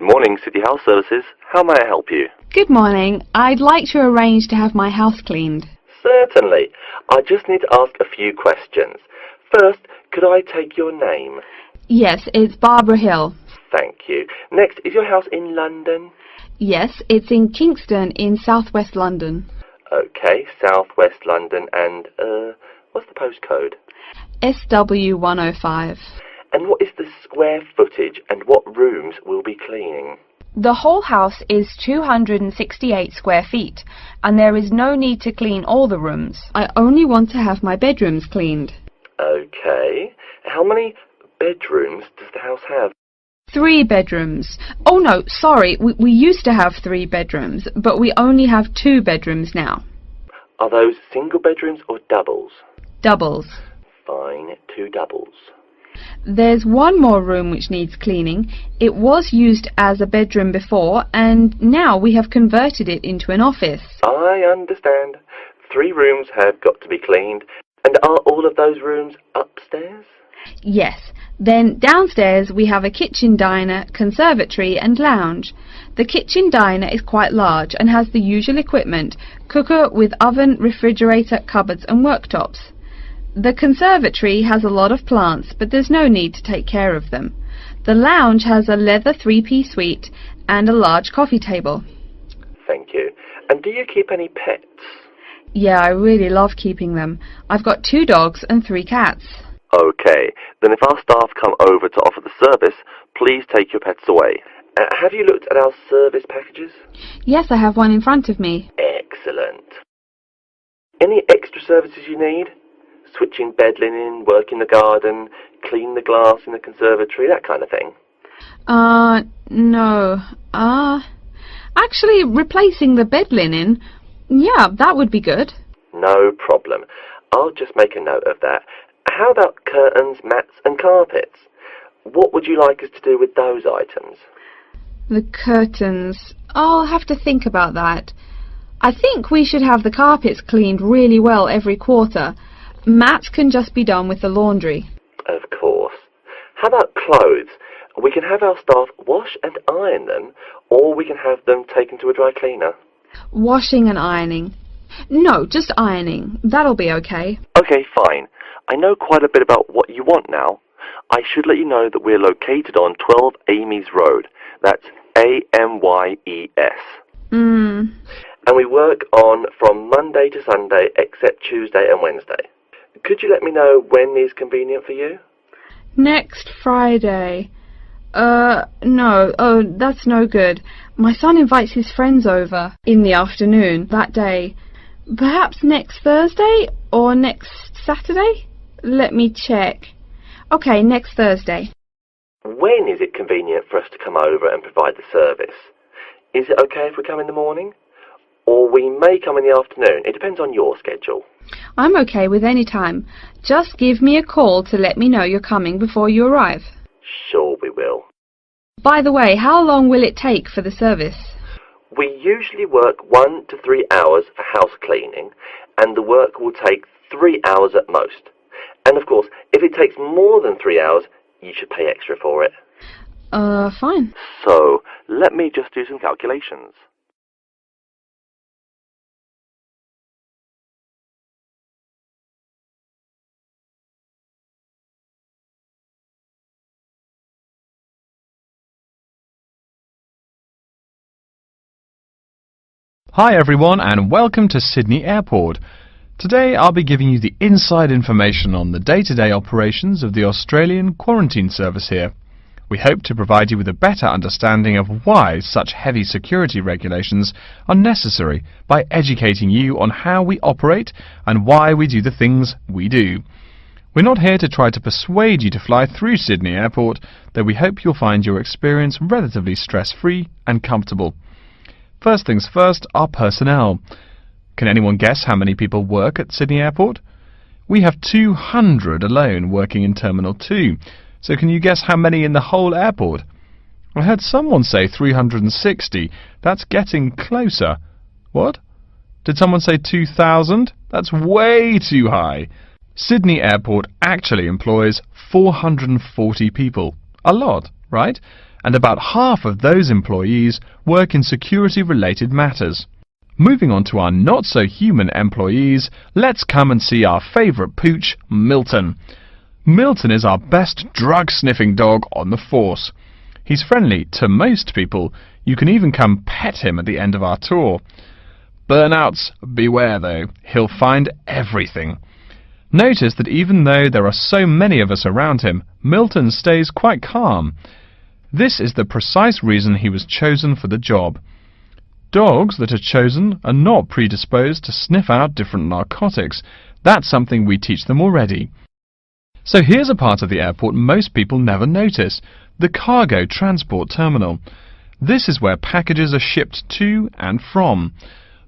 Good morning, City House Services. How may I help you? Good morning. I'd like to arrange to have my house cleaned. Certainly. I just need to ask a few questions. First, could I take your name? Yes, it's Barbara Hill. Thank you. Next, is your house in London? Yes, it's in Kingston in southwest London. Okay, southwest London, and, what's the postcode? SW105. And what is the square footage and what rooms will be cleaning? The whole house is 268 square feet, and there is no need to clean all the rooms. I only want to have my bedrooms cleaned. Okay. How many bedrooms does the house have? 3 bedrooms. Oh no, sorry, we used to have 3 bedrooms, but we only have 2 bedrooms now. Are those single bedrooms or doubles? Doubles. Fine, 2 doubles. There's one more room which needs cleaning. It was used as a bedroom before, and now we have converted it into an office. I understand. 3 rooms have got to be cleaned. And are all of those rooms upstairs? Yes. Then downstairs we have a kitchen diner, conservatory and lounge. The kitchen diner is quite large and has the usual equipment: cooker with oven, refrigerator, cupboards and worktops. The conservatory has a lot of plants, but there's no need to take care of them. The lounge has a leather 3-piece suite and a large coffee table. Thank you. And do you keep any pets? Yeah, I really love keeping them. I've got 2 dogs and 3 cats. Okay, then if our staff come over to offer the service, please take your pets away. Have you looked at our service packages? Yes, I have one in front of me. Excellent. Any extra services you need? Switching bed linen, work in the garden, clean the glass in the conservatory, that kind of thing? No. Actually, replacing the bed linen, yeah, that would be good. No problem. I'll just make a note of that. How about curtains, mats and carpets? What would you like us to do with those items? The curtains. I'll have to think about that. I think we should have the carpets cleaned really well every quarter. Mats can just be done with the laundry. Of course. How about clothes? We can have our staff wash and iron them, or we can have them taken to a dry cleaner. Washing and ironing. No, just ironing. That'll be okay. Okay, fine. I know quite a bit about what you want now. I should let you know that we're located on 12 Amy's Road. That's A-M-Y-E-S. And we work on from Monday to Sunday except Tuesday and Wednesday. Could you let me know when is convenient for you? Next Friday. No. Oh, that's no good. My son invites his friends over in the afternoon that day. Perhaps next Thursday or next Saturday? Let me check. Okay, next Thursday. When is it convenient for us to come over and provide the service? Is it okay if we come in the morning? Or we may come in the afternoon. It depends on your schedule. I'm okay with any time. Just give me a call to let me know you're coming before you arrive. Sure we will. By the way, how long will it take for the service? We usually work 1 to 3 hours for house cleaning, and the work will take 3 hours at most. And of course, if it takes more than 3 hours, you should pay extra for it. Fine. So, let me just do some calculations. Hi everyone and welcome to Sydney Airport. Today I'll be giving you the inside information on the day-to-day operations of the Australian quarantine service here. We hope to provide you with a better understanding of why such heavy security regulations are necessary by educating you on how we operate and why we do the things we do. We're not here to try to persuade you to fly through Sydney Airport, though we hope you'll find your experience relatively stress-free and comfortable. First things first, our personnel. Can anyone guess how many people work at Sydney Airport? We have 200 alone working in Terminal 2. So can you guess how many in the whole airport? I heard someone say 360. That's getting closer. What? Did someone say 2,000? That's way too high. Sydney Airport actually employs 440 people. A lot, right? and about half of those employees work in security-related matters. Moving on to our not-so-human employees, let's come and see our favourite pooch, Milton. Milton is our best drug-sniffing dog on the force. He's friendly to most people. You can even come pet him at the end of our tour. Burnouts, beware though, he'll find everything. Notice that even though there are so many of us around him, Milton stays quite calm. This is the precise reason he was chosen for the job. Dogs that are chosen are not predisposed to sniff out different narcotics. That's something we teach them already. So here's a part of the airport most people never notice, the cargo transport terminal. This is where packages are shipped to and from.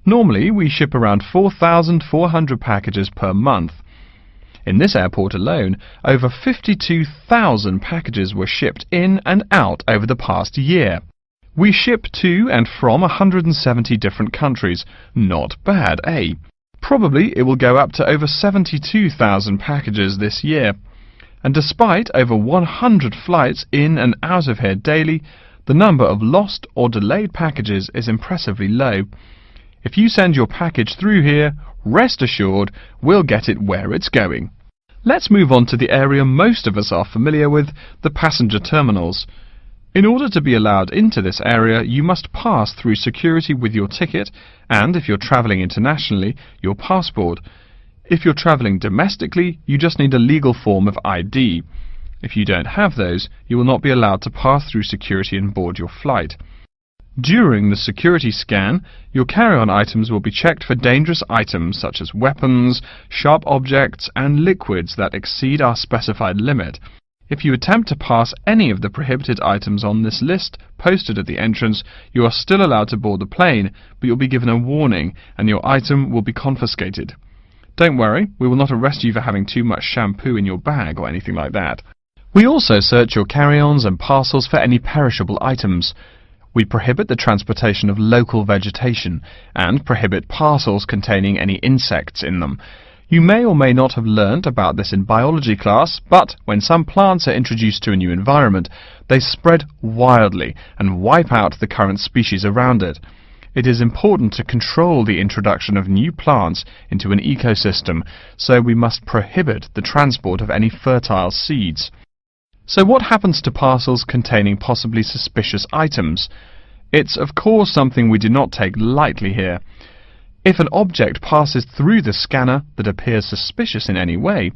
Normally we ship around 4,400 packages per month. In this airport alone, over 52,000 packages were shipped in and out over the past year. We ship to and from 170 different countries. Not bad, eh? Probably it will go up to over 72,000 packages this year. And despite over 100 flights in and out of here daily, the number of lost or delayed packages is impressively low. If you send your package through here, rest assured we'll get it where it's going. Let's move on to the area most of us are familiar with, the passenger terminals. In order to be allowed into this area, you must pass through security with your ticket and, if you're travelling internationally, your passport. If you're travelling domestically, you just need a legal form of ID. If you don't have those, you will not be allowed to pass through security and board your flight. During the security scan, your carry-on items will be checked for dangerous items such as weapons, sharp objects and liquids that exceed our specified limit. If you attempt to pass any of the prohibited items on this list posted at the entrance, you are still allowed to board the plane, but you'll be given a warning and your item will be confiscated. Don't worry, we will not arrest you for having too much shampoo in your bag or anything like that. We also search your carry-ons and parcels for any perishable items. We prohibit the transportation of local vegetation and prohibit parcels containing any insects in them. You may or may not have learnt about this in biology class, but when some plants are introduced to a new environment, they spread wildly and wipe out the current species around it. It is important to control the introduction of new plants into an ecosystem, so we must prohibit the transport of any fertile seeds. So what happens to parcels containing possibly suspicious items? It's of course something we do not take lightly here. If an object passes through the scanner that appears suspicious in any way,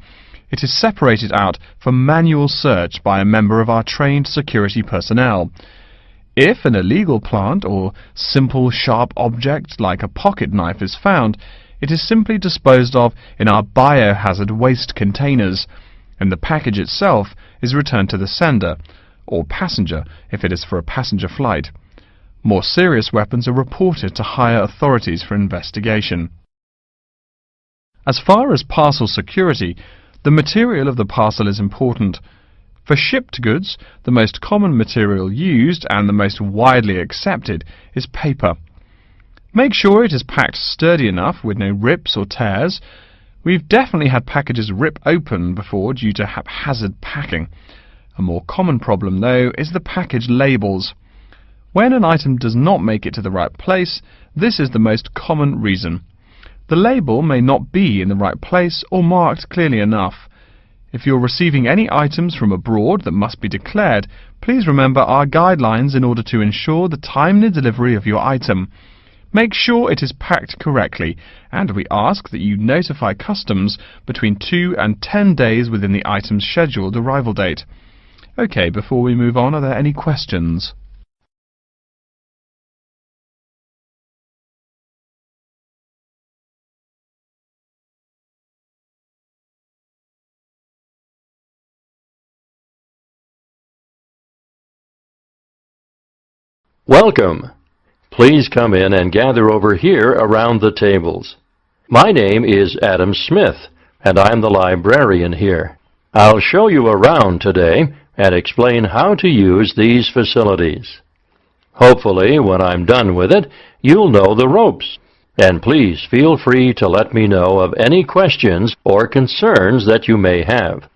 it is separated out for manual search by a member of our trained security personnel. If an illegal plant or simple sharp object like a pocket knife is found, it is simply disposed of in our biohazard waste containers, and the package itself is returned to the sender, or passenger if it is for a passenger flight. More serious weapons are reported to higher authorities for investigation. As far as parcel security, the material of the parcel is important. For shipped goods, the most common material used and the most widely accepted is paper. Make sure it is packed sturdy enough with no rips or tears. We've definitely had packages rip open before due to haphazard packing. A more common problem, though, is the package labels. When an item does not make it to the right place, this is the most common reason. The label may not be in the right place or marked clearly enough. If you're receiving any items from abroad that must be declared, please remember our guidelines in order to ensure the timely delivery of your item. Make sure it is packed correctly, and we ask that you notify customs between 2 and 10 days within the item's scheduled arrival date. OK, before we move on, are there any questions? Welcome. Please come in and gather over here around the tables. My name is Adam Smith, and I'm the librarian here. I'll show you around today and explain how to use these facilities. Hopefully, when I'm done with it, you'll know the ropes. And please feel free to let me know of any questions or concerns that you may have.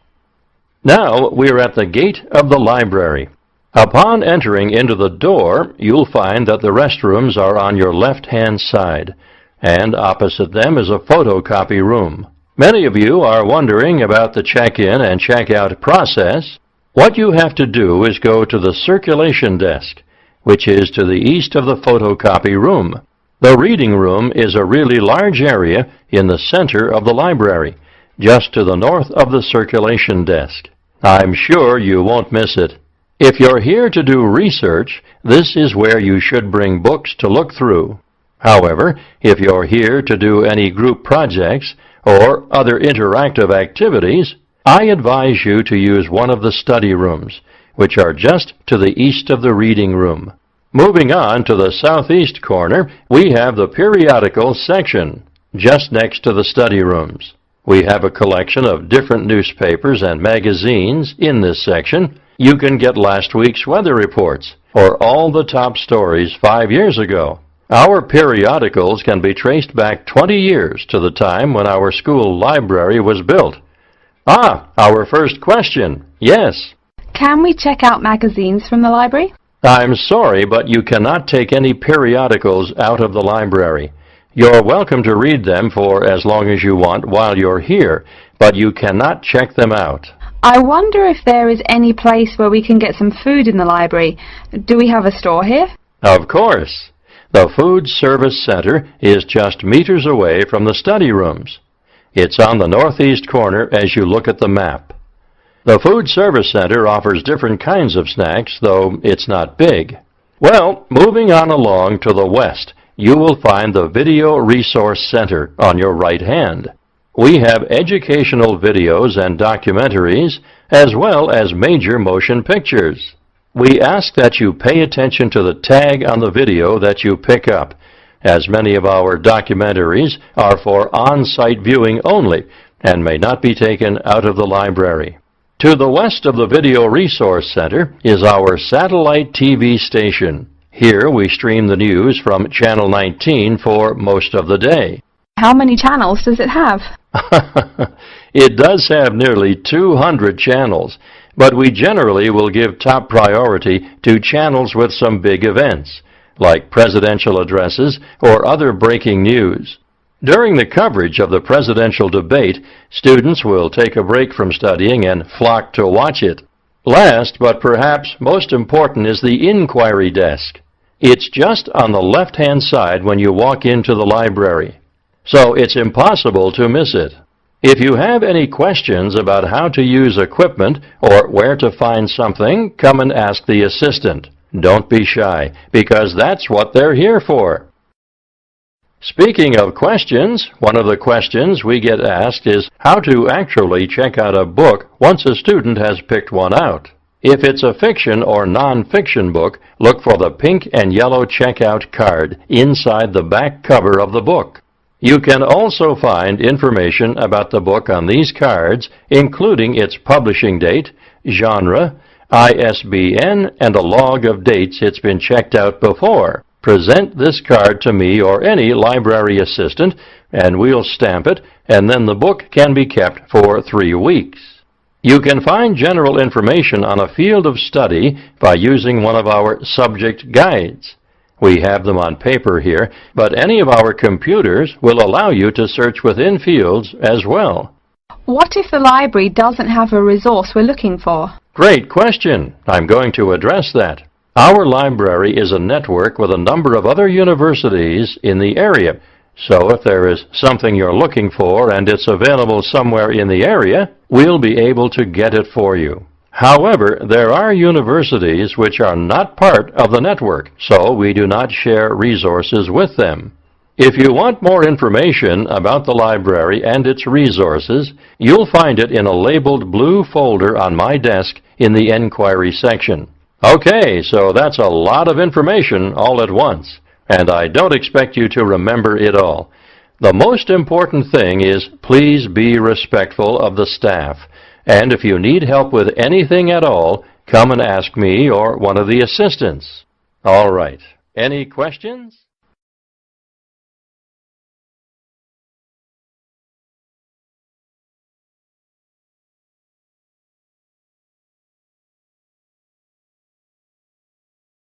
Now we're at the gate of the library. Upon entering into the door, you'll find that the restrooms are on your left-hand side, and opposite them is a photocopy room. Many of you are wondering about the check-in and check-out process. What you have to do is go to the circulation desk, which is to the east of the photocopy room. The reading room is a really large area in the center of the library, just to the north of the circulation desk. I'm sure you won't miss it. If you're here to do research, this is where you should bring books to look through. However, if you're here to do any group projects or other interactive activities, I advise you to use one of the study rooms, which are just to the east of the reading room. Moving on to the southeast corner, we have the periodicals section, just next to the study rooms. We have a collection of different newspapers and magazines in this section. You can get last week's weather reports or all the top stories 5 years ago. Our periodicals can be traced back 20 years to the time when our school library was built. Our first question. Yes. Can we check out magazines from the library? I'm sorry, but you cannot take any periodicals out of the library. You're welcome to read them for as long as you want while you're here, but you cannot check them out. I wonder if there is any place where we can get some food in the library. Do we have a store here? Of course. The Food Service Center is just meters away from the study rooms. It's on the northeast corner as you look at the map. The Food Service Center offers different kinds of snacks, though it's not big. Well, moving on along to the west, you will find the Video Resource Center on your right hand. We have educational videos and documentaries, as well as major motion pictures. We ask that you pay attention to the tag on the video that you pick up, as many of our documentaries are for on-site viewing only and may not be taken out of the library. To the west of the Video Resource Center is our satellite TV station. Here we stream the news from Channel 19 for most of the day. How many channels does it have? It does have nearly 200 channels, but we generally will give top priority to channels with some big events, like presidential addresses or other breaking news. During the coverage of the presidential debate, students will take a break from studying and flock to watch it. Last, but perhaps most important, is the inquiry desk. It's just on the left-hand side when you walk into the library, so it's impossible to miss it. If you have any questions about how to use equipment or where to find something, come and ask the assistant. Don't be shy, because that's what they're here for. Speaking of questions, one of the questions we get asked is how to actually check out a book once a student has picked one out. If it's a fiction or non-fiction book, look for the pink and yellow checkout card inside the back cover of the book. You can also find information about the book on these cards, including its publishing date, genre, ISBN, and a log of dates it's been checked out before. Present this card to me or any library assistant, and we'll stamp it, and then the book can be kept for 3 weeks. You can find general information on a field of study by using one of our subject guides. We have them on paper here, but any of our computers will allow you to search within fields as well. What if the library doesn't have a resource we're looking for? Great question. I'm going to address that. Our library is a network with a number of other universities in the area, so if there is something you're looking for and it's available somewhere in the area, we'll be able to get it for you. However, there are universities which are not part of the network, so we do not share resources with them. If you want more information about the library and its resources, you'll find it in a labeled blue folder on my desk in the Enquiry section. Okay, so that's a lot of information all at once, and I don't expect you to remember it all. The most important thing is please be respectful of the staff, and if you need help with anything at all, come and ask me or one of the assistants. All right, any questions?